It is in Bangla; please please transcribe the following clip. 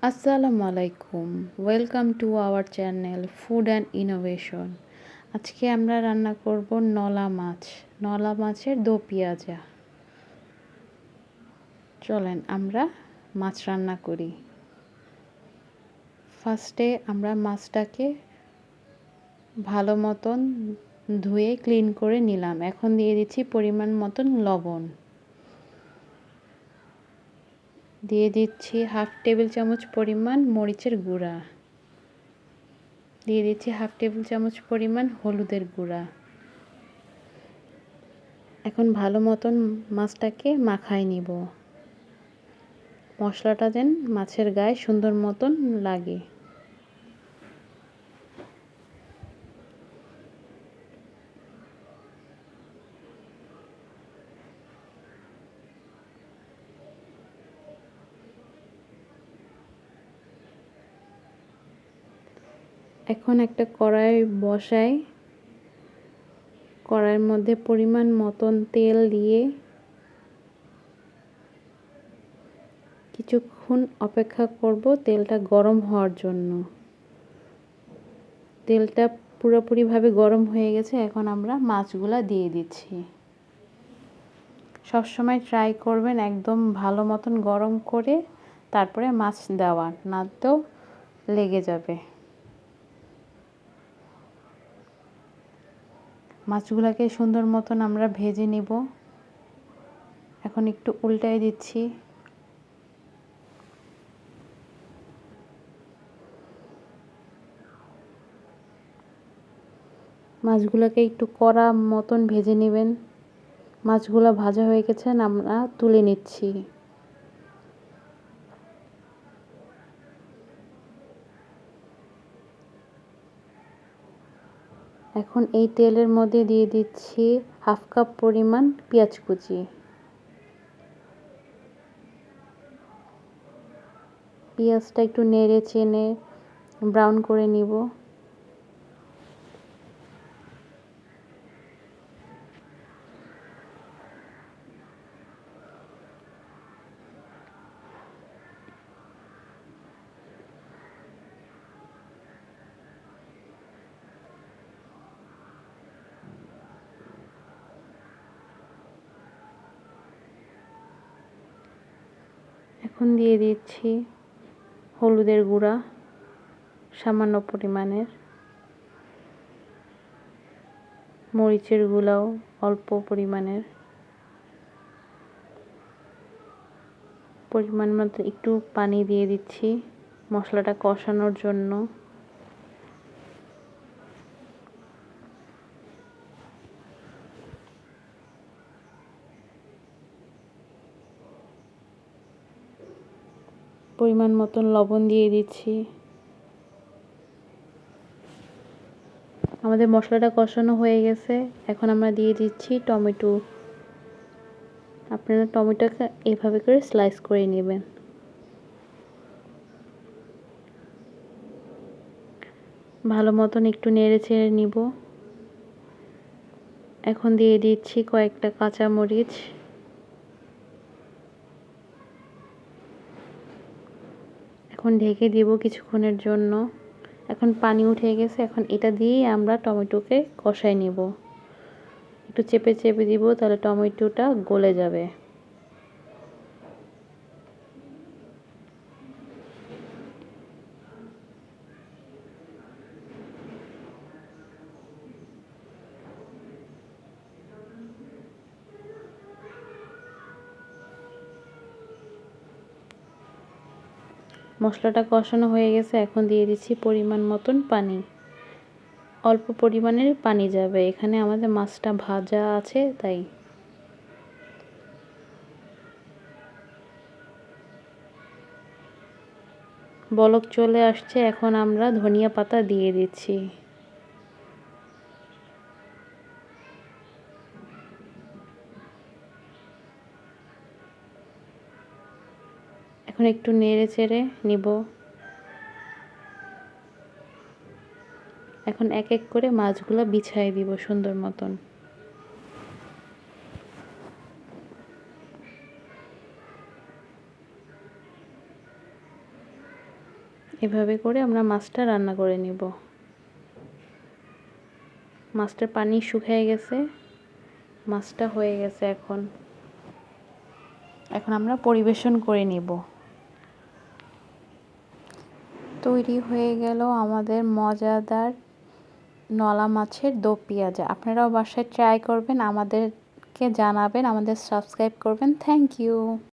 আসসালামু আলাইকুম, welcome to our channel food and innovation. আজকে আমরা রান্না করব নলা মাছের দো পেঁয়াজা। চলেন আমরা মাছ রান্না করি। ফার্স্টে আমরা মাছটাকে ভালো মতন ধুয়ে ক্লিন করে নিলাম। এখন দিয়ে দিচ্ছি পরিমাণ মতন লবণ, দিয়ে দিচ্ছি হাফ টেবিল চামচ পরিমাণ মরিচের গুঁড়া, দিয়ে দিচ্ছি হাফ টেবিল চামচ পরিমাণ হলুদের গুঁড়া। এখন ভালো মতন মাছটাকে মাখায় নিব। মশলাটা যেন মাছের গায়ে সুন্দর মতন লাগে। এখন একটা কড়াই বসাই, কড়াইয়ের মধ্যে পরিমাণ মতন তেল দিয়ে কিছুক্ষণ অপেক্ষা করব তেলটা গরম হওয়ার জন্য। তেলটা পুরোপুরিভাবে গরম হয়ে গেছে। এখন আমরা মাছগুলা দিয়ে দিচ্ছি। সবসময় ট্রাই করবেন একদম ভালো মতন গরম করে তারপরে মাছ দেওয়া, না তো লেগে যাবে। মাছগুলোকে সুন্দর মতন আমরা ভেজে নিব। এখন একটু উল্টাই দিচ্ছি। মাছগুলোকে একটু কড়া মতন ভেজে নেবেন। মাছগুলো ভাজা হয়ে গেছে, আমরা তুলে নিচ্ছি। এখন এই তেলের মধ্যে দিয়ে দিচ্ছি হাফ কাপ পরিমাণ পেঁয়াজ কুচি। পেঁয়াজটা একটু নেড়ে চেড়ে ব্রাউন করে নিব। এখন দিয়ে দিচ্ছি হলুদের গুঁড়া সামান্য পরিমাণের, মরিচের গুঁড়াও অল্প পরিমাণের, পরিমাণ মতো একটু পানি দিয়ে দিচ্ছি মশলাটা কষানোর জন্য। পরিমাণ মতন লবণ দিয়ে দিচ্ছি। আমাদের মশলাটা কষানো হয়ে গেছে। এখন আমরা দিয়ে দিচ্ছি টমেটো। আপনারা টমেটোকে এভাবে করে স্লাইস করে নেবেন। ভালো মতন একটু নেড়ে চেড়ে নিব। এখন দিয়ে দিচ্ছি কয়েকটা কাঁচা মরিচ। এখন ঢেকে দিব কিছুক্ষণের জন্য। এখন পানি উঠে গেছে। এখন এটা দিয়েই আমরা টমেটোকে কষাই নিব। একটু চেপে চেপে দিব, তাহলে টমেটোটা গলে যাবে। মশলাটা কষানো হয়ে গেছে। এখন দিয়ে দিচ্ছি পরিমাণ মতন পানি। অল্প পরিমাণের পানি যাবে, এখানে আমাদের মাছটা ভাজা আছে তাই। বলক চলে আসছে। এখন আমরা ধনিয়া পাতা দিয়ে দিচ্ছি। এখন একটু নেড়ে চেড়ে নিব। এখন এক এক করে মাছগুলো বিছিয়ে দিব সুন্দর মতন। এভাবে করে আমরা মাছটা রান্না করে নিব। মাছটার পানি শুকিয়ে গেছে, মাছটা হয়ে গেছে। এখন আমরা পরিবেশন করে নিব। তৈরি হয়ে গেল আমাদের মজাদার নলা মাছের দো পেঁয়াজা। আপনারাও বাসায় ট্রাই করবেন, আমাদেরকে জানাবেন, আমাদের সাবস্ক্রাইব করবেন। Thank you.